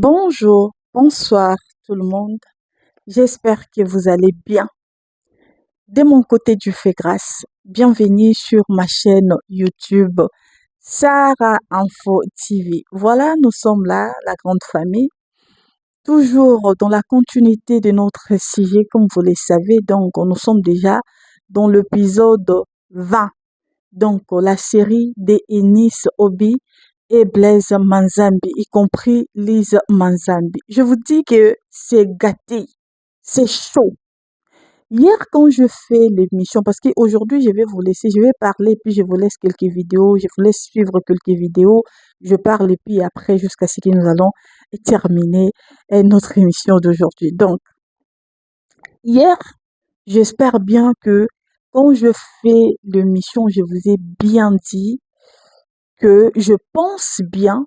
Bonjour, bonsoir tout le monde. J'espère que vous allez bien. De mon côté, Dieu fait grâce. Bienvenue sur ma chaîne YouTube Sarah Info TV. Voilà, nous sommes là, la grande famille, toujours dans la continuité de notre sujet, comme vous le savez. Donc, nous sommes déjà dans l'épisode 20. Donc, la série des Enis Obi et Blaise Manzambi, y compris Lise Manzambi. Je vous dis que c'est gâté, c'est chaud. Hier, quand je fais l'émission, parce qu'aujourd'hui, je vais vous laisser, je vais parler, puis je vous laisse quelques vidéos, je vous laisse suivre quelques vidéos, je parle, et puis après, jusqu'à ce que nous allons terminer notre émission d'aujourd'hui. Donc, hier, j'espère bien que quand je fais l'émission, je vous ai bien dit que je pense bien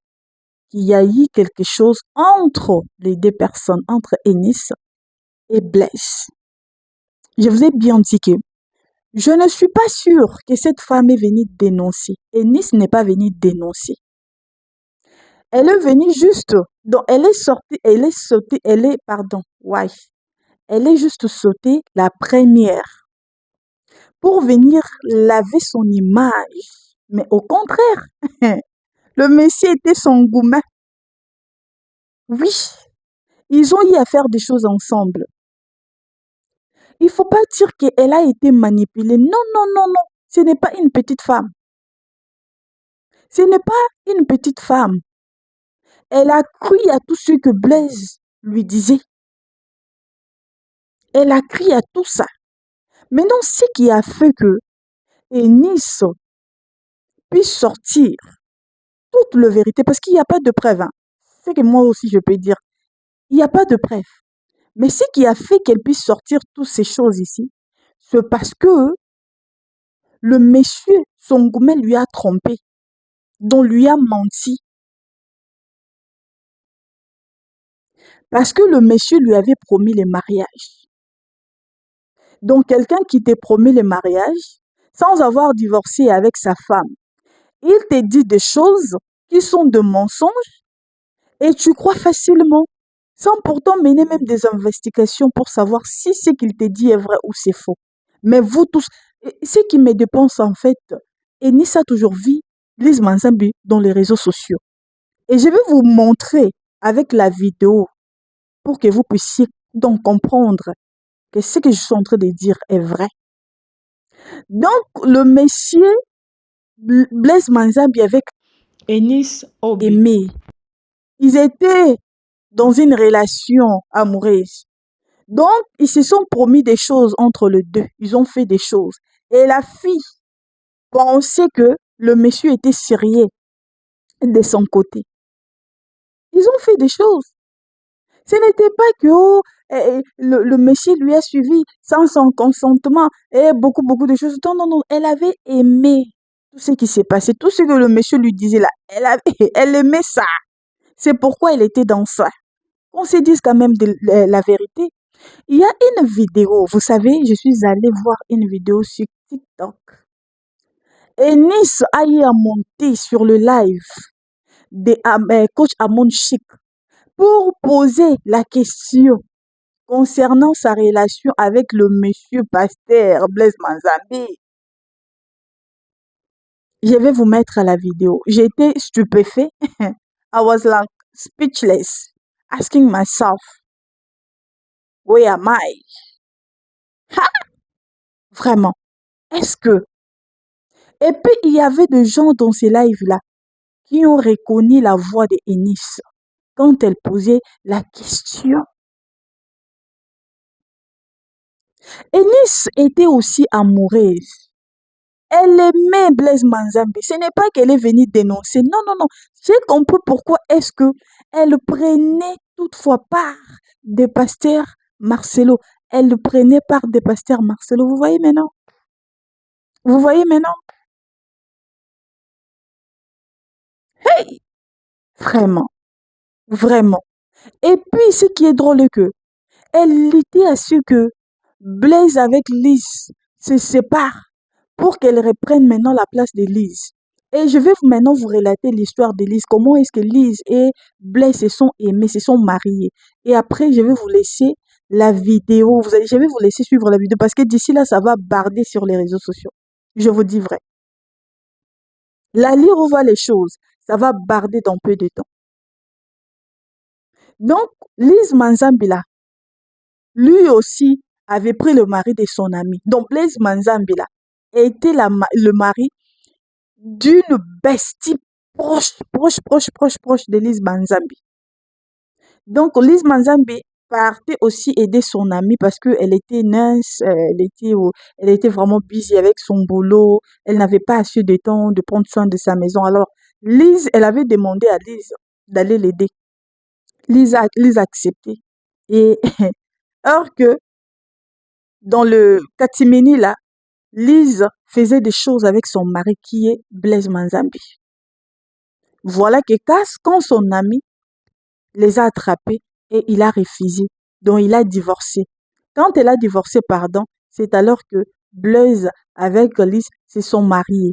qu'il y a eu quelque chose entre les deux personnes, entre Ennis et Blaise. Je vous ai bien dit que je ne suis pas sûre que cette femme est venue dénoncer. Ennis n'est pas venue dénoncer. Elle est venue juste, donc elle est sortie, ouais, elle est juste sautée la première pour venir laver son image. Mais au contraire, le monsieur était son gourmet. Oui, ils ont eu à faire des choses ensemble. Il ne faut pas dire qu'elle a été manipulée. Non, non, non, non. Ce n'est pas une petite femme. Ce n'est pas une petite femme. Elle a cru à tout ce que Blaise lui disait. Elle a cru à tout ça. Maintenant, ce qui a fait que Ennis puisse sortir toute la vérité, parce qu'il n'y a pas de preuve. C'est que moi aussi je peux dire, il n'y a pas de preuve. Mais ce qui a fait qu'elle puisse sortir toutes ces choses ici, c'est parce que le monsieur, son gourmet lui a trompé, dont lui a menti. Parce que le monsieur lui avait promis le mariage. Donc quelqu'un qui te promet le mariage, sans avoir divorcé avec sa femme, il te dit des choses qui sont de mensonges et tu crois facilement, sans pourtant mener même des investigations pour savoir si ce qu'il te dit est vrai ou c'est faux. Mais vous tous, ce qui me dépense en fait, Ennis a toujours vu Lise Manzambi dans les réseaux sociaux. Et je vais vous montrer avec la vidéo pour que vous puissiez donc comprendre que ce que je suis en train de dire est vrai. Donc, le monsieur Blaise Manzambi avec Ennis Obi. Aimé, ils étaient dans une relation amoureuse. Donc, ils se sont promis des choses entre les deux. Ils ont fait des choses. Et la fille pensait que le monsieur était sérieux de son côté. Ils ont fait des choses. Ce n'était pas que le monsieur lui a suivi sans son consentement et beaucoup de choses. Non, non, non. Elle avait aimé tout ce qui s'est passé, tout ce que le monsieur lui disait là. Elle aimait ça. C'est pourquoi elle était dans ça. On se dise quand même la vérité. Il y a une vidéo, vous savez, je suis allée voir une vidéo sur TikTok. Et Nice a eu à monter sur le live de coach Amon Chic pour poser la question concernant sa relation avec le monsieur pasteur Blaise Manzambi. Je vais vous mettre à la vidéo. J'étais stupéfait. I was like speechless, asking myself, where am I? Ha! Vraiment. Est-ce que... Et puis, il y avait des gens dans ces lives-là qui ont reconnu la voix de Ennis quand elle posait la question. Ennis était aussi amoureuse. Elle aimait Blaise Manzambi. Ce n'est pas qu'elle est venue dénoncer. Non, non, non. J'ai compris pourquoi est-ce que elle prenait toutefois part des pasteurs Marcelo. Elle prenait part des pasteurs Marcelo. Vous voyez maintenant? Vous voyez maintenant? Hey! Vraiment. Vraiment. Et puis, ce qui est drôle est que elle était à ce que Blaise avec Lise se séparent pour qu'elle reprenne maintenant la place de Lise. Et je vais maintenant vous relater l'histoire de Lise. Comment est-ce que Lise et Blaise se sont aimés, se sont mariés. Et après, je vais vous laisser la vidéo. Je vais vous laisser suivre la vidéo parce que d'ici là, ça va barder sur les réseaux sociaux. Je vous dis vrai. La lire revoit les choses. Ça va barder dans peu de temps. Donc, Lise Manzambila, lui aussi, avait pris le mari de son ami. Donc, Blaise Manzambila était le mari d'une bestie proche de Lise Manzambi. Donc, Lise Manzambi partait aussi aider son amie parce qu'elle était nurse, elle était vraiment busy avec son boulot, elle n'avait pas assez de temps de prendre soin de sa maison. Alors, Lise, elle avait demandé à Lise d'aller l'aider. Lise a accepté. Et alors que dans le catimini, là, Lise faisait des choses avec son mari qui est Blaise Manzambi. Voilà que quand son ami les a attrapés et il a refusé, donc il a divorcé. Quand elle a divorcé, pardon, c'est alors que Blaise avec Lise se sont mariés.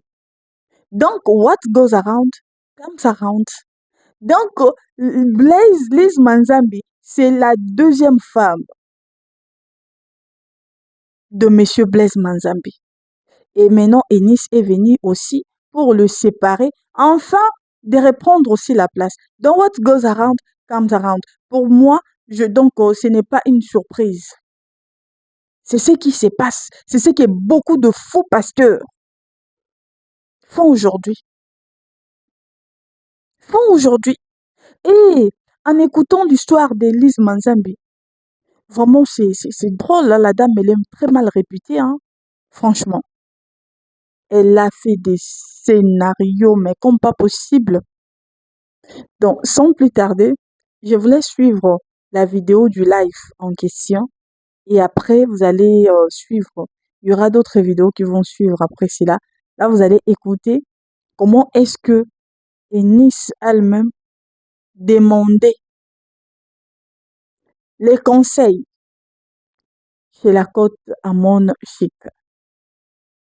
Donc, what goes around comes around. Donc, Blaise, Lise Manzambi, c'est la deuxième femme de Monsieur Blaise Manzambi. Et maintenant, Ennis est venu aussi pour le séparer, enfin de reprendre aussi la place. Donc, what goes around comes around. Pour moi, ce n'est pas une surprise. C'est ce qui se passe. C'est ce que beaucoup de faux pasteurs font aujourd'hui. Et en écoutant l'histoire d'Élise Manzambi, vraiment, c'est drôle. Là, la dame, elle est très mal réputée. Hein. Franchement, elle a fait des scénarios, mais comme pas possible. Donc, sans plus tarder, je vous laisse suivre la vidéo du live en question et après, vous allez suivre. Il y aura d'autres vidéos qui vont suivre après cela. Là, vous allez écouter comment est-ce que Eunice elle-même demandait les conseils chez la côte Amon Chic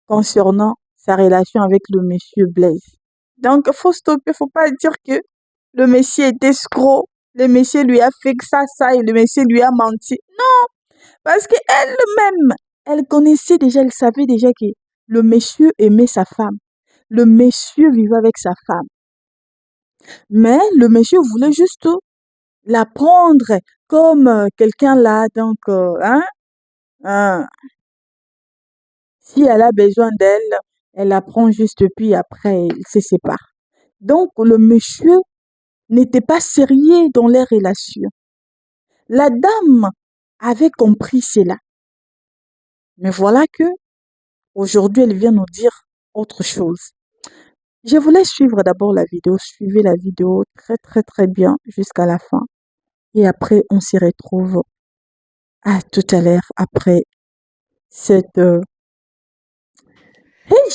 concernant sa relation avec le monsieur Blaise. Donc, faut stopper, faut pas dire que le monsieur est escroc, le monsieur lui a fait que ça, et le monsieur lui a menti. Parce qu'elle-même, elle connaissait déjà, elle savait déjà que le monsieur aimait sa femme. Le monsieur vivait avec sa femme. Mais le monsieur voulait juste la prendre comme quelqu'un là. Donc, hein, si elle a besoin d'elle, elle la prend juste puis après, ils se séparent. Donc, le monsieur n'était pas sérieux dans les relations. La dame avait compris cela. Mais voilà que aujourd'hui, elle vient nous dire autre chose. Je vous laisse suivre d'abord la vidéo. Suivez la vidéo très très très bien jusqu'à la fin. Et après, on s'y retrouve à tout à l'heure après cette...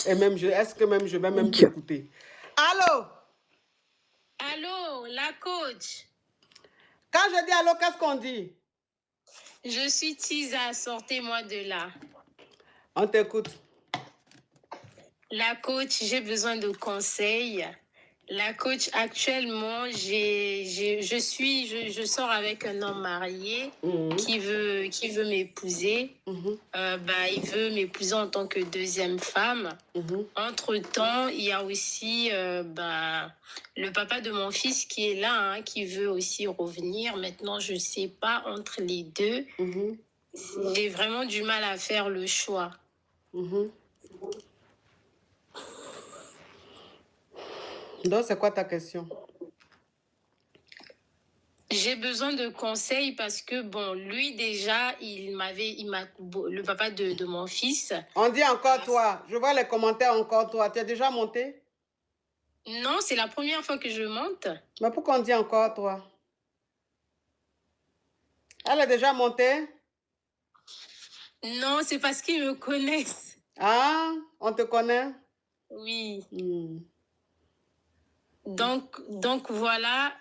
Et même, est-ce que même je vais même Thank you. t'écouter? Allô? Allô, la coach. Quand je dis allô, qu'est-ce qu'on dit? Je suis Tisa, sortez-moi de là. On t'écoute. La coach, j'ai besoin de conseils. La coach, actuellement, je sors avec un homme marié qui veut m'épouser. Il veut m'épouser en tant que deuxième femme. Entre-temps, il y a aussi le papa de mon fils qui est là, hein, qui veut aussi revenir. Maintenant, je ne sais pas entre les deux. J'ai vraiment du mal à faire le choix. Donc, c'est quoi ta question? J'ai besoin de conseils parce que, bon, lui déjà, le papa de mon fils. On dit encore toi. Je vois les commentaires encore toi. Tu es déjà monté? Non, c'est la première fois que je monte. Mais pourquoi on dit encore toi? Elle est déjà montée? Non, c'est parce qu'ils me connaissent. Ah, on te connaît? Oui. Donc voilà,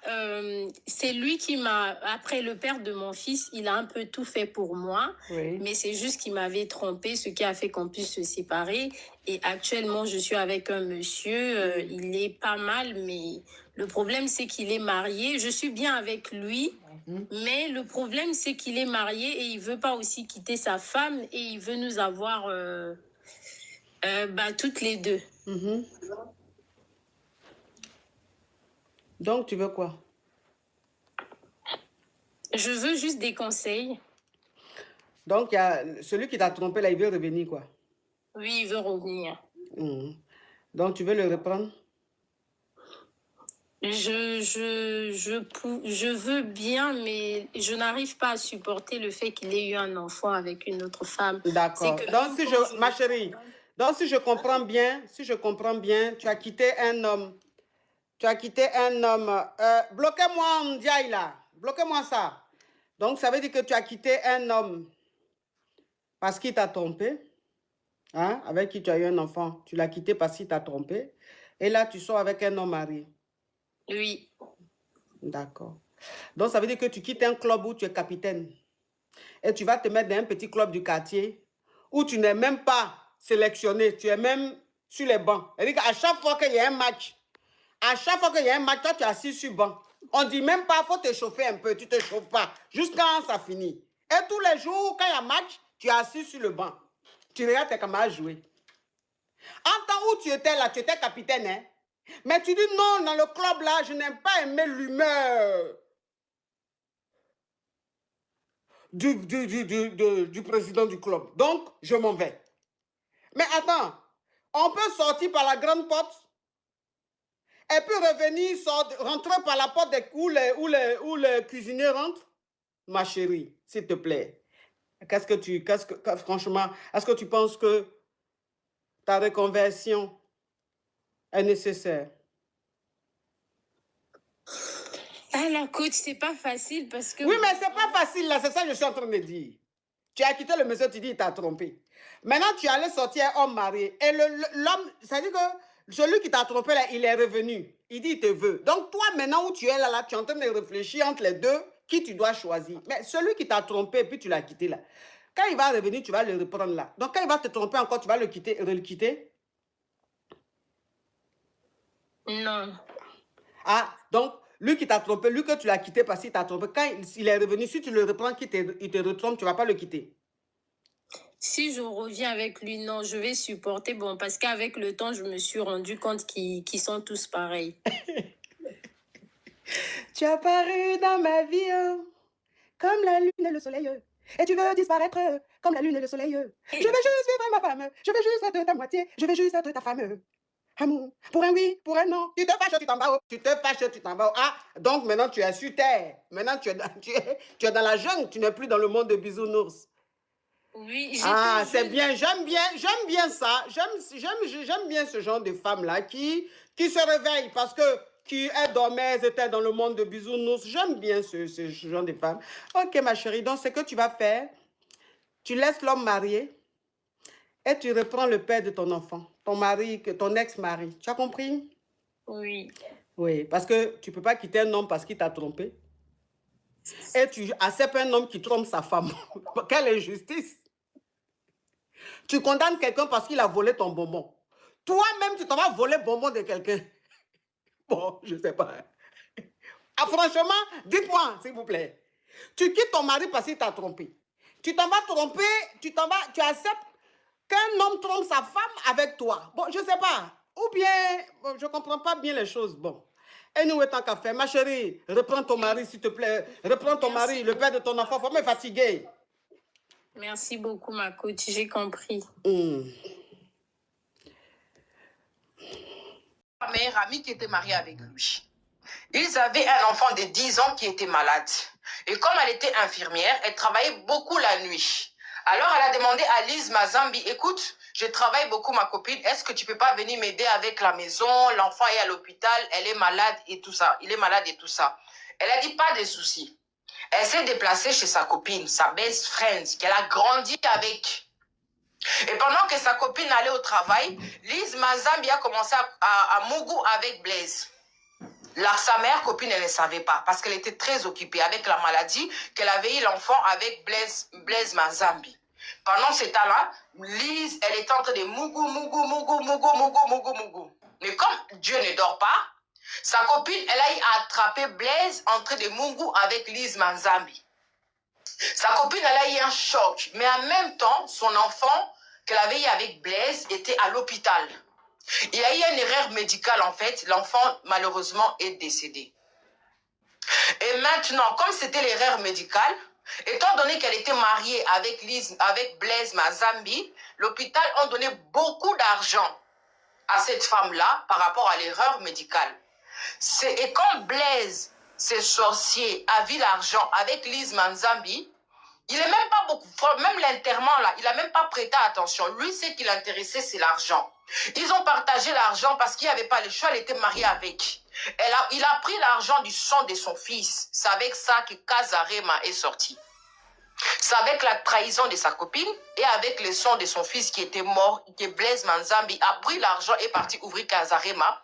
c'est lui qui m'a, après le père de mon fils, il a un peu tout fait pour moi, mais c'est juste qu'il m'avait trompé, ce qui a fait qu'on puisse se séparer. Et actuellement, je suis avec un monsieur, il est pas mal, mais le problème, c'est qu'il est marié. Je suis bien avec lui, mais le problème, c'est qu'il est marié et il veut pas aussi quitter sa femme et il veut nous avoir toutes les deux. Donc, tu veux quoi? Je veux juste des conseils. Donc, il y a celui qui t'a trompé, là, il veut revenir, quoi? Oui, il veut revenir. Donc, tu veux le reprendre? Je veux bien, mais je n'arrive pas à supporter le fait qu'il ait eu un enfant avec une autre femme. D'accord. Donc, ma chérie, donc si je comprends bien, tu as quitté un homme. Tu as quitté un homme. Bloquez-moi Ndiaye là. Bloquez-moi ça. Donc, ça veut dire que tu as quitté un homme parce qu'il t'a trompé. Hein, avec qui tu as eu un enfant. Tu l'as quitté parce qu'il t'a trompé. Et là, tu sors avec un homme marié. Oui. D'accord. Donc, ça veut dire que tu quittes un club où tu es capitaine. Et tu vas te mettre dans un petit club du quartier où tu n'es même pas sélectionné. Tu es même sur les bancs. C'est-à-dire qu'à chaque fois qu'il y a un match, toi, tu es assis sur le banc. On ne dit même pas, il faut te chauffer un peu. Tu ne te chauffes pas jusqu'à ça finit. Et tous les jours, quand il y a match, tu es assis sur le banc. Tu regardes tes camarades jouer. En temps où tu étais là, tu étais capitaine, hein? Mais tu dis non, dans le club là, je n'aime pas aimer l'humeur du président du club. Donc, je m'en vais. Mais attends, on peut sortir par la grande porte et puis revenir, rentrer par la porte où les cuisiniers rentrent. Ma chérie, s'il te plaît, franchement, est-ce que tu penses que ta reconversion est nécessaire? Ah, la coach, c'est pas facile parce que... Oui, mais c'est pas facile là, c'est ça que je suis en train de dire. Tu as quitté le monsieur, tu dis il t'a trompé. Maintenant, tu allais sortir un homme marié. Et l'homme, ça veut dire que celui qui t'a trompé là, il est revenu. Il dit il te veut. Donc toi, maintenant où tu es là, tu es en train de réfléchir entre les deux, qui tu dois choisir. Mais celui qui t'a trompé, puis tu l'as quitté là. Quand il va revenir, tu vas le reprendre là. Donc quand il va te tromper encore, tu vas le quitter. Non. Ah, donc lui qui t'a trompé, lui que tu l'as quitté parce qu'il t'a trompé, quand il est revenu, si tu le reprends, il te retrompe, tu ne vas pas le quitter. Si je reviens avec lui, non, je vais supporter. Bon, parce qu'avec le temps, je me suis rendu compte qu'ils sont tous pareils. Tu as paru dans ma vie comme la lune et le soleil. Et tu veux disparaître comme la lune et le soleil. Je veux juste vivre ma femme. Je veux juste être ta moitié. Je veux juste être ta femme. Amour, pour un oui, pour un non. Tu te fâches, tu t'en vas. Tu te fâches, tu t'en vas. Ah, donc maintenant tu es sur terre. Maintenant tu es dans la jungle. Tu n'es plus dans le monde de bisounours. Oui, ah, c'est bien. J'aime bien ça. J'aime bien ce genre de femme-là qui se réveille parce que qui est dormeuse, était dans le monde de bisounours. J'aime bien ce genre de femme. Ok, ma chérie. Donc, ce que tu vas faire, tu laisses l'homme marié et tu reprends le père de ton enfant, ton mari, ton ex-mari. Tu as compris? Oui. Oui, parce que tu ne peux pas quitter un homme parce qu'il t'a trompé. Et tu acceptes un homme qui trompe sa femme. Quelle injustice! Tu condamnes quelqu'un parce qu'il a volé ton bonbon. Toi-même, tu t'en vas voler le bonbon de quelqu'un. Bon, je ne sais pas. Ah, franchement, dites-moi, s'il vous plaît. Tu quittes ton mari parce qu'il t'a trompé. Tu t'en vas tromper, tu acceptes qu'un homme trompe sa femme avec toi. Bon, je ne sais pas. Ou bien, bon, je ne comprends pas bien les choses. Bon. Et nous, tant qu'à faire, ma chérie, reprends ton mari, s'il te plaît. Reprends ton mari, le père de ton enfant. Faut me fatiguer. Merci beaucoup, ma coach. J'ai compris. Ma meilleure amie qui était mariée avec lui. Ils avaient un enfant de 10 ans qui était malade. Et comme elle était infirmière, elle travaillait beaucoup la nuit. Alors elle a demandé à Lise Mazambi, écoute, je travaille beaucoup ma copine, est-ce que tu peux pas venir m'aider avec la maison? L'enfant est à l'hôpital, elle est malade et tout ça. Il est malade et tout ça. Elle a dit pas de soucis. Elle s'est déplacée chez sa copine, sa best friend, qu'elle a grandi avec. Et pendant que sa copine allait au travail, Lise Mazambi a commencé à mougou avec Blaise. Sa meilleure copine, elle ne savait pas parce qu'elle était très occupée avec la maladie, qu'elle avait eu l'enfant avec Blaise Mazambi. Pendant ce temps-là, Lise, elle était en train de mougou. Mais comme Dieu ne dort pas, sa copine, elle a attrapé Blaise en train de mougou avec Lise Manzambi. Sa copine, elle a eu un choc. Mais en même temps, son enfant qu'elle avait eu avec Blaise était à l'hôpital. Il y a eu une erreur médicale en fait. L'enfant, malheureusement, est décédé. Et maintenant, comme c'était l'erreur médicale, étant donné qu'elle était mariée avec Blaise Mazambi, l'hôpital a donné beaucoup d'argent à cette femme-là par rapport à l'erreur médicale. Et quand Blaise, ce sorcier, a vu l'argent avec Lise Manzambi, il n'est même pas beaucoup, même l'enterrement là, il n'a même pas prêté attention. Lui, ce qui l'intéressait, c'est l'argent. Ils ont partagé l'argent parce qu'il n'y avait pas le choix, elle était mariée avec. Il a pris l'argent du sang de son fils. C'est avec ça que Kazarema est sorti. C'est avec la trahison de sa copine et avec le sang de son fils qui était mort, que Blaise Manzambi a pris l'argent et est parti ouvrir Kazarema.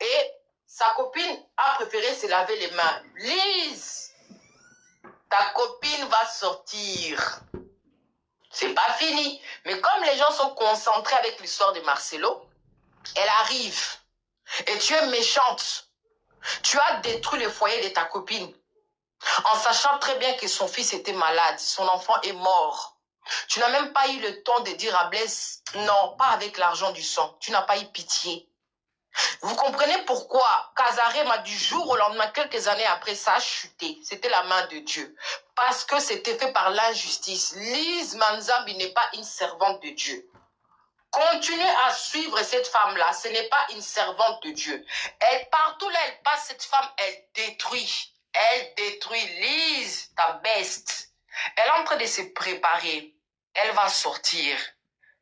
Et sa copine a préféré se laver les mains. Lise, ta copine va sortir. C'est pas fini. Mais comme les gens sont concentrés avec l'histoire de Marcelo, elle arrive. Et tu es méchante. Tu as détruit le foyer de ta copine. En sachant très bien que son fils était malade. Son enfant est mort. Tu n'as même pas eu le temps de dire à Blaise, non, pas avec l'argent du sang. Tu n'as pas eu pitié. Vous comprenez pourquoi Kazarema, du jour au lendemain, quelques années après, ça a chuté. C'était la main de Dieu. Parce que c'était fait par l'injustice. Lise Manzambi n'est pas une servante de Dieu. Continuez à suivre cette femme-là. Ce n'est pas une servante de Dieu. Partout là, elle passe, cette femme, elle détruit. Elle détruit. Lise, ta beste. Elle est en train de se préparer. Elle va sortir.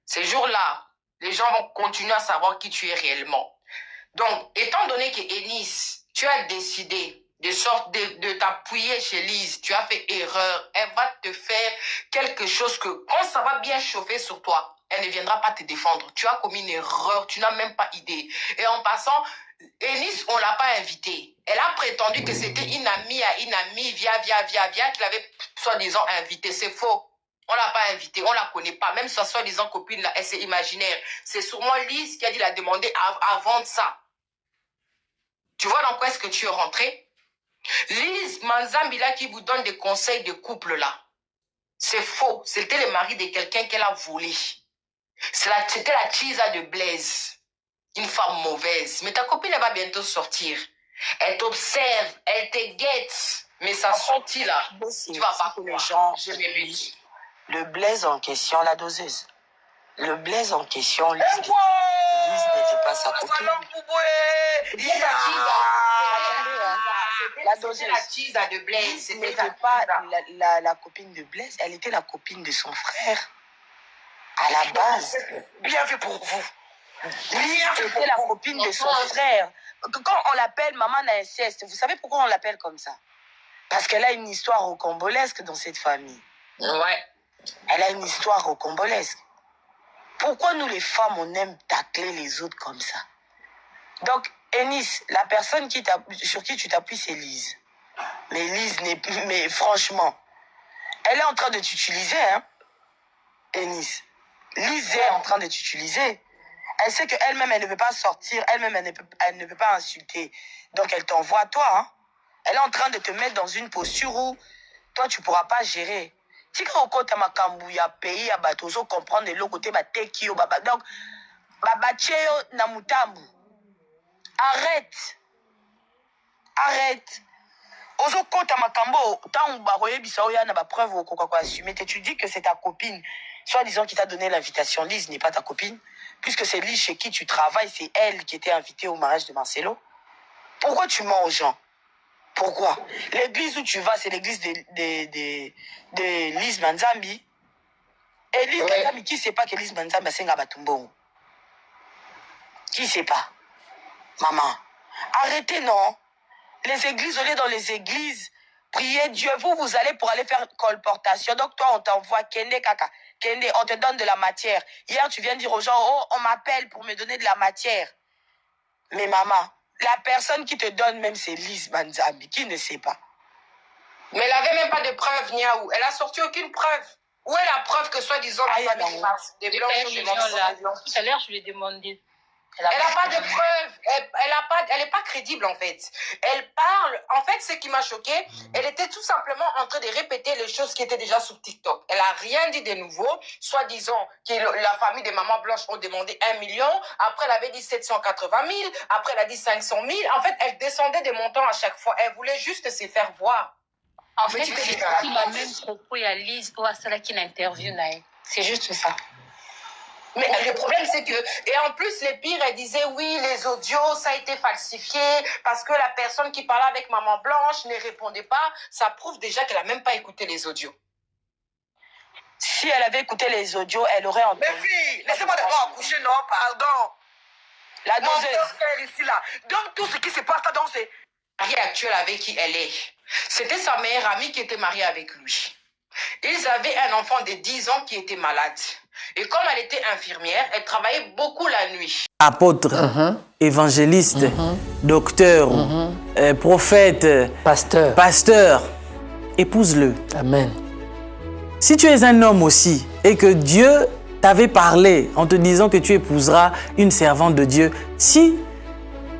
Ces jours-là, les gens vont continuer à savoir qui tu es réellement. Donc, étant donné que Eunice, tu as décidé de t'appuyer chez Lise, tu as fait erreur, elle va te faire quelque chose que, quand ça va bien chauffer sur toi, elle ne viendra pas te défendre. Tu as commis une erreur, tu n'as même pas idée. Et en passant, Eunice, on ne l'a pas invitée. Elle a prétendu que c'était une amie à une amie, via, qu'il avait soi-disant invité. C'est faux. On ne l'a pas invitée, on ne la connaît pas. Même sa soi-disant copine, là, elle c'est imaginaire. C'est sûrement Lise qui a dit la demander avant de ça. Tu vois dans quoi est-ce que tu es rentré? Lise Manzambi là qui vous donne des conseils de couple là. C'est faux. C'était le mari de quelqu'un qu'elle a volé. C'était la Chisa de Blaise. Une femme mauvaise. Mais ta copine, elle va bientôt sortir. Elle t'observe, elle te guette. Mais sa sortie là, tu vas pas les gens. Je m'évite. Le Blaise en question, la doseuse. Le Blaise en question, Lise n'était pas sa copine. La doseuse. La Chisa de Blaise. C'était pas la copine de Blaise, elle était la copine de son frère. À la base. Bien fait pour vous. C'était la copine de son frère. Quand on l'appelle maman d'inceste, vous savez pourquoi on l'appelle comme ça? Parce qu'elle a une histoire rocambolesque dans cette famille. Ouais. Elle a une histoire rocambolesque. Pourquoi nous les femmes, on aime tacler les autres comme ça? Donc, Eunice, la personne sur qui tu t'appuies, c'est Lise. Mais Lise n'est plus... Mais franchement, elle est en train de t'utiliser, hein, Eunice. Lise est en train de t'utiliser. Elle sait qu'elle-même, elle ne peut pas sortir. Elle-même, elle ne peut pas insulter. Donc, elle t'envoie à toi, hein. Elle est en train de te mettre dans une posture où toi, tu ne pourras pas gérer. Si quand on a makambu ya pays ya batozo comprendre le côté batekio baba donc babacheo na mutambu. Arrête. Ozo kota makambo tant baroye bisao ya na ba preuve okoka ko assumer. Tu dis que c'est ta copine, soit disant qui t'a donné l'invitation. Lise n'est pas ta copine, puisque c'est Lise chez qui tu travailles, c'est elle qui était invitée au mariage de Marcelo. Pourquoi tu mens aux gens? Pourquoi? L'église où tu vas, c'est l'église de Lise Manzambi. Et Lise Manzambi, qui ne sait pas que Lise Manzambi a Senga Batumbo? Qui ne sait pas? Maman, arrêtez, non? Les églises, on est dans les églises. Priez Dieu. Vous allez pour aller faire colportation. Donc toi, on t'envoie Kende Kaka. Kende, on te donne de la matière. Hier, tu viens dire aux gens, oh, on m'appelle pour me donner de la matière. Mais maman, La personne qui te donne même, c'est Lise Manzambi, qui ne sait pas. Mais elle n'avait même pas de preuve, Niaou. Elle a sorti aucune preuve. Où est la preuve que soi-disant la famille qui passe des blancs tout à l'heure, je lui ai demandé. Elle n'a pas de preuve. Elle n'est pas crédible, en fait. Elle parle. En fait, ce qui m'a choqué, elle était tout simplement en train de répéter les choses qui étaient déjà sur TikTok. Elle n'a rien dit de nouveau. Soi-disant que la famille des mamans blanches ont demandé 1 million. Après, elle avait dit 780 000. Après, elle a dit 500 000. En fait, elle descendait des montants à chaque fois. Elle voulait juste se faire voir. En fait, c'est la même propos à Lise ou à celle qui l'interview. C'est juste ça. Mais le problème, c'est que... Et en plus, les pires, elle disait, oui, les audios, ça a été falsifié parce que la personne qui parlait avec Maman Blanche ne répondait pas. Ça prouve déjà qu'elle n'a même pas écouté les audios. Si elle avait écouté les audios, elle aurait entendu. Mais fille, laissez-moi d'abord accoucher, non, pardon. La Mon doseuse. frère ici, là. Donc, tout ce qui se passe là, c'est... Mariée actuelle avec qui elle est. C'était sa meilleure amie qui était mariée avec lui. Ils avaient un enfant de 10 ans qui était malade. Et comme elle était infirmière, elle travaillait beaucoup la nuit. Apôtre, évangéliste, docteur, prophète, pasteur, épouse-le. Amen. Si tu es un homme aussi et que Dieu t'avait parlé en te disant que tu épouseras une servante de Dieu, si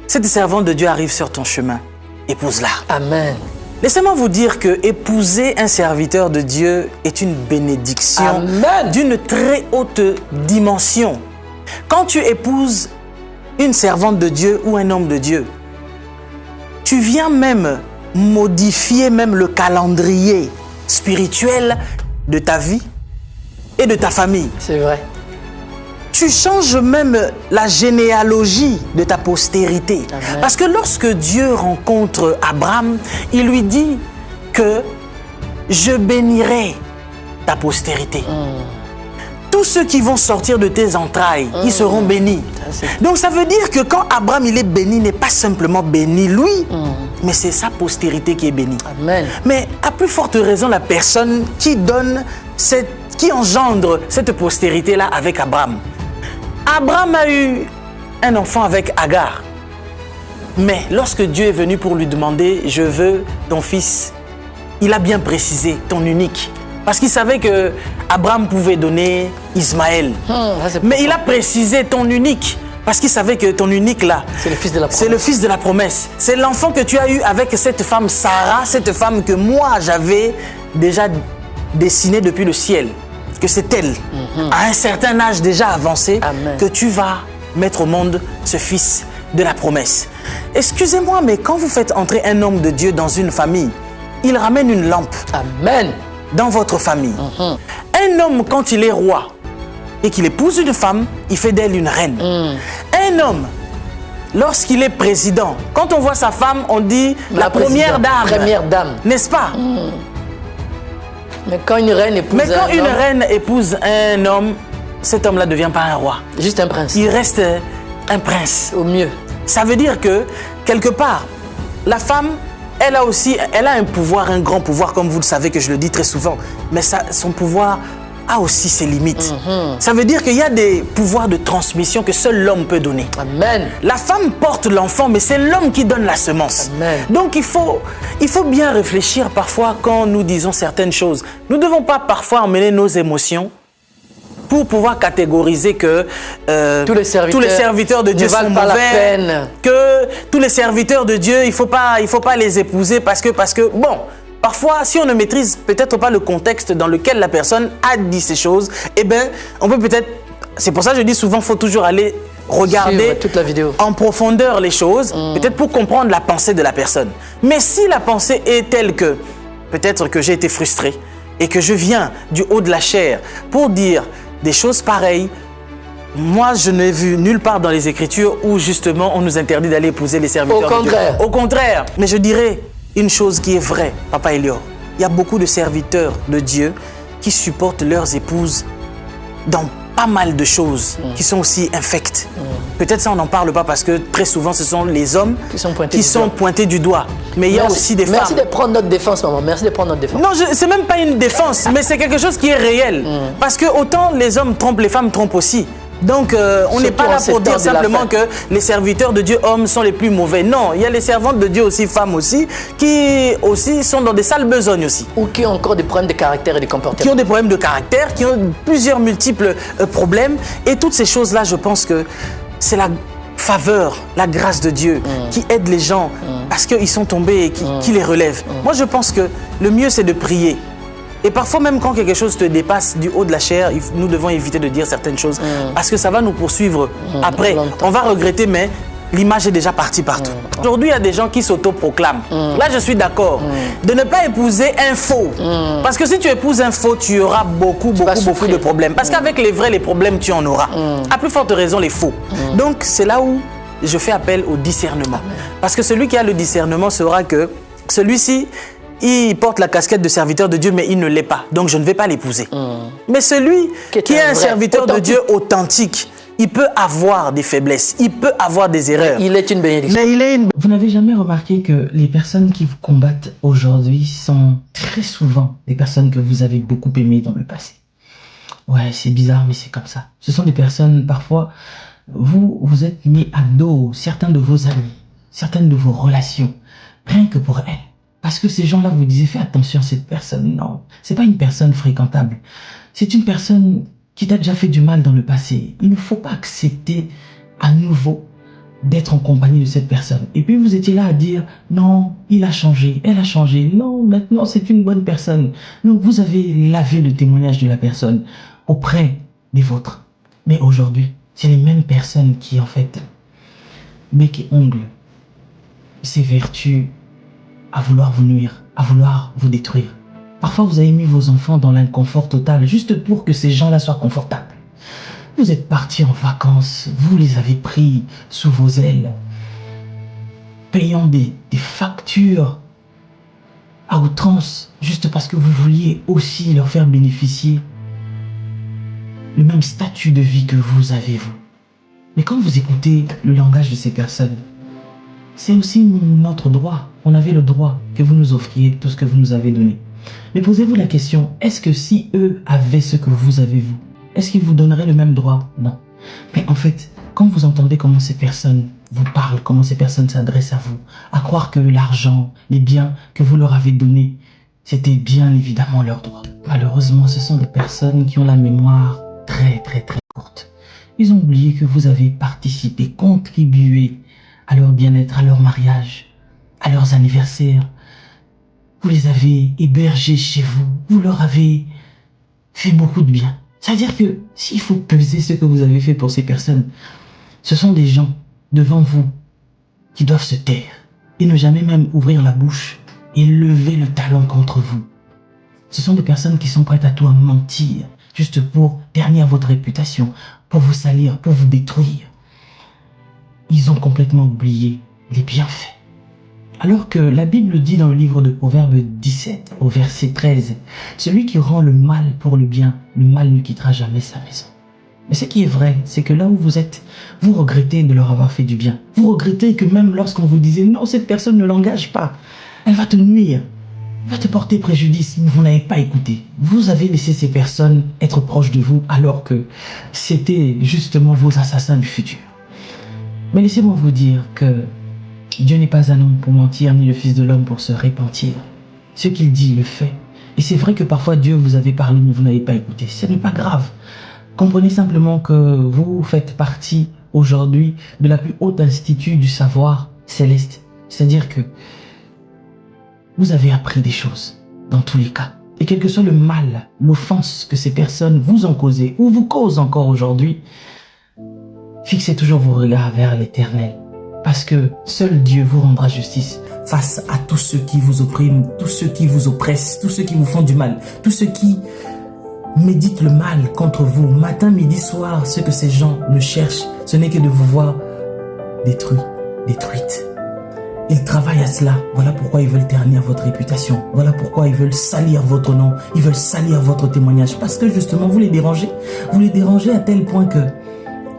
cette servante de Dieu arrive sur ton chemin, épouse-la. Amen. Laissez-moi vous dire que épouser un serviteur de Dieu est une bénédiction d'une très haute dimension. Quand tu épouses une servante de Dieu ou un homme de Dieu, tu viens même modifier même le calendrier spirituel de ta vie et de ta famille. C'est vrai. Tu changes même la généalogie de ta postérité. Amen. Parce que lorsque Dieu rencontre Abraham, il lui dit que je bénirai ta postérité. Tous ceux qui vont sortir de tes entrailles, ils seront bénis. Donc ça veut dire que quand Abraham il est béni, il n'est pas simplement béni lui, mais c'est sa postérité qui est bénie. Amen. Mais à plus forte raison, la personne qui donne qui engendre cette postérité-là avec Abraham. Abraham a eu un enfant avec Agar. Mais lorsque Dieu est venu pour lui demander « Je veux ton fils », il a bien précisé « ton unique ». Parce qu'il savait que Abraham pouvait donner Ismaël. Mais il a précisé « ton unique ». Parce qu'il savait que ton unique là, c'est le fils de la promesse. C'est le fils de la promesse. C'est l'enfant que tu as eu avec cette femme Sarah, cette femme que moi j'avais déjà dessinée depuis le ciel. Que c'est elle, à un certain âge déjà avancé, que tu vas mettre au monde ce fils de la promesse. Excusez-moi, mais quand vous faites entrer un homme de Dieu dans une famille, il ramène une lampe. Amen. Dans votre famille. Un homme, quand il est roi et qu'il épouse une femme, il fait d'elle une reine. Un homme, lorsqu'il est président, quand on voit sa femme, on dit la première dame. Première dame. N'est-ce pas? Mais quand une reine épouse un homme, cet homme-là ne devient pas un roi. Juste un prince. Il reste un prince. Au mieux. Ça veut dire que, quelque part, la femme, elle a un pouvoir, un grand pouvoir, comme vous le savez, que je le dis très souvent. Mais son pouvoir a aussi ses limites. Ça veut dire qu'il y a des pouvoirs de transmission que seul l'homme peut donner. Amen. La femme porte l'enfant, mais c'est l'homme qui donne la semence. Amen. Donc il faut bien réfléchir parfois quand nous disons certaines choses. Nous ne devons pas parfois emmener nos émotions pour pouvoir catégoriser que tous les serviteurs de Dieu sont mauvais, que tous les serviteurs de Dieu, il faut pas les épouser parce que bon, parfois, si on ne maîtrise peut-être pas le contexte dans lequel la personne a dit ces choses, eh bien, on peut peut-être... C'est pour ça que je dis souvent, il faut toujours aller regarder toute la vidéo en profondeur les choses, peut-être pour comprendre la pensée de la personne. Mais si la pensée est telle que, peut-être que j'ai été frustré et que je viens du haut de la chair pour dire des choses pareilles, moi, je n'ai vu nulle part dans les Écritures où justement on nous interdit d'aller épouser les serviteurs de Dieu. Au contraire. Mais je dirais une chose qui est vraie, Papa Elior. Il y a beaucoup de serviteurs de Dieu qui supportent leurs épouses dans pas mal de choses qui sont aussi infectes. Peut-être ça, on n'en parle pas parce que très souvent, ce sont les hommes qui sont pointés du doigt. Mais il y a aussi des femmes... Merci de prendre notre défense, maman. Merci de prendre notre défense. Non, c'est même pas une défense, mais c'est quelque chose qui est réel. Parce que autant les hommes trompent, les femmes trompent aussi. Donc, on n'est Surtout pas là en ces pour dire temps de la simplement fin. que les serviteurs de Dieu, hommes, sont les plus mauvais. Non, il y a les servantes de Dieu aussi, femmes aussi, qui aussi sont dans des sales besognes aussi. Ou qui ont encore des problèmes de caractère et de Qui comportement. ont des problèmes de caractère, qui ont plusieurs multiples problèmes. Et toutes ces choses-là, je pense que c'est la faveur, la grâce de Dieu qui aide les gens parce qu'ils sont tombés et qui les relève. Moi, je pense que le mieux, c'est de prier. Et parfois, même quand quelque chose te dépasse du haut de la chair, nous devons éviter de dire certaines choses parce que ça va nous poursuivre après. Longtemps. On va regretter, mais l'image est déjà partie partout. Aujourd'hui, il y a des gens qui s'autoproclament. Là, je suis d'accord. De ne pas épouser un faux. Parce que si tu épouses un faux, tu auras beaucoup vas de souffrir. problèmes. Parce qu'avec les vrais, les problèmes, tu en auras. À plus forte raison, les faux. Donc, c'est là où je fais appel au discernement. Parce que celui qui a le discernement saura que celui-ci, il porte la casquette de serviteur de Dieu, mais il ne l'est pas. Donc, je ne vais pas l'épouser. Mais celui qui est un vrai, serviteur de authentique. Dieu authentique, il peut avoir des faiblesses, il peut avoir des erreurs. Il est une bénédiction. Mais il est une... Vous n'avez jamais remarqué que les personnes qui vous combattent aujourd'hui sont très souvent des personnes que vous avez beaucoup aimées dans le passé. Ouais, c'est bizarre, mais c'est comme ça. Ce sont des personnes, parfois, vous êtes mis à dos certains de vos amis, certaines de vos relations, rien que pour elles. Parce que ces gens-là vous disaient, fais attention à cette personne. Non, c'est pas une personne fréquentable. C'est une personne qui t'a déjà fait du mal dans le passé. Il ne faut pas accepter à nouveau d'être en compagnie de cette personne. Et puis vous étiez là à dire, non, il a changé, elle a changé. Non, maintenant c'est une bonne personne. Donc vous avez lavé le témoignage de la personne auprès des vôtres. Mais aujourd'hui, c'est les mêmes personnes qui en fait, bec et ongle, s'évertuent à vouloir vous nuire, à vouloir vous détruire. Parfois, vous avez mis vos enfants dans l'inconfort total juste pour que ces gens-là soient confortables. Vous êtes partis en vacances, vous les avez pris sous vos ailes, payant des factures à outrance, juste parce que vous vouliez aussi leur faire bénéficier le même statut de vie que vous avez, vous. Mais quand vous écoutez le langage de ces personnes, c'est aussi notre droit. On avait le droit que vous nous offriez tout ce que vous nous avez donné. Mais posez-vous la question, est-ce que si eux avaient ce que vous avez vous, est-ce qu'ils vous donneraient le même droit? Non. Mais en fait, quand vous entendez comment ces personnes vous parlent, comment ces personnes s'adressent à vous, à croire que l'argent, les biens que vous leur avez donnés, c'était bien évidemment leur droit. Malheureusement, ce sont des personnes qui ont la mémoire très courte. Ils ont oublié que vous avez participé, contribué à leur bien-être, à leur mariage, à leurs anniversaires. Vous les avez hébergés chez vous, vous leur avez fait beaucoup de bien. C'est-à-dire que s'il faut peser ce que vous avez fait pour ces personnes, ce sont des gens devant vous qui doivent se taire et ne jamais même ouvrir la bouche et lever le talon contre vous. Ce sont des personnes qui sont prêtes à tout à mentir, juste pour ternir votre réputation, pour vous salir, pour vous détruire. Ils ont complètement oublié les bienfaits. Alors que la Bible dit dans le livre de Proverbes 17, au verset 13, « Celui qui rend le mal pour le bien, le mal ne quittera jamais sa maison. » Mais ce qui est vrai, c'est que là où vous êtes, vous regrettez de leur avoir fait du bien. Vous regrettez que même lorsqu'on vous disait « Non, cette personne ne l'engage pas, elle va te nuire, elle va te porter préjudice. » Vous n'avez pas écouté. Vous avez laissé ces personnes être proches de vous alors que c'était justement vos assassins du futur. Mais laissez-moi vous dire que Dieu n'est pas un homme pour mentir, ni le Fils de l'homme pour se repentir. Ce qu'il dit, il le fait. Et c'est vrai que parfois Dieu vous avait parlé, mais vous n'avez pas écouté. Ce n'est pas grave. Comprenez simplement que vous faites partie aujourd'hui de la plus haute institut du savoir céleste. C'est-à-dire que vous avez appris des choses, dans tous les cas. Et quel que soit le mal, l'offense que ces personnes vous ont causé, ou vous causent encore aujourd'hui, fixez toujours vos regards vers l'Éternel. Parce que seul Dieu vous rendra justice face à tous ceux qui vous oppriment, tous ceux qui vous oppressent, tous ceux qui vous font du mal, tous ceux qui méditent le mal contre vous. Matin, midi, soir, ce que ces gens ne cherchent, ce n'est que de vous voir détruits, détruites. Ils travaillent à cela. Voilà pourquoi ils veulent ternir votre réputation. Voilà pourquoi ils veulent salir votre nom. Ils veulent salir votre témoignage. Parce que justement, vous les dérangez. Vous les dérangez à tel point que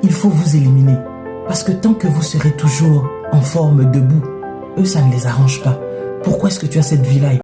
il faut vous éliminer. Parce que tant que vous serez toujours en forme debout, eux, ça ne les arrange pas. Pourquoi est-ce que tu as cette vie-là?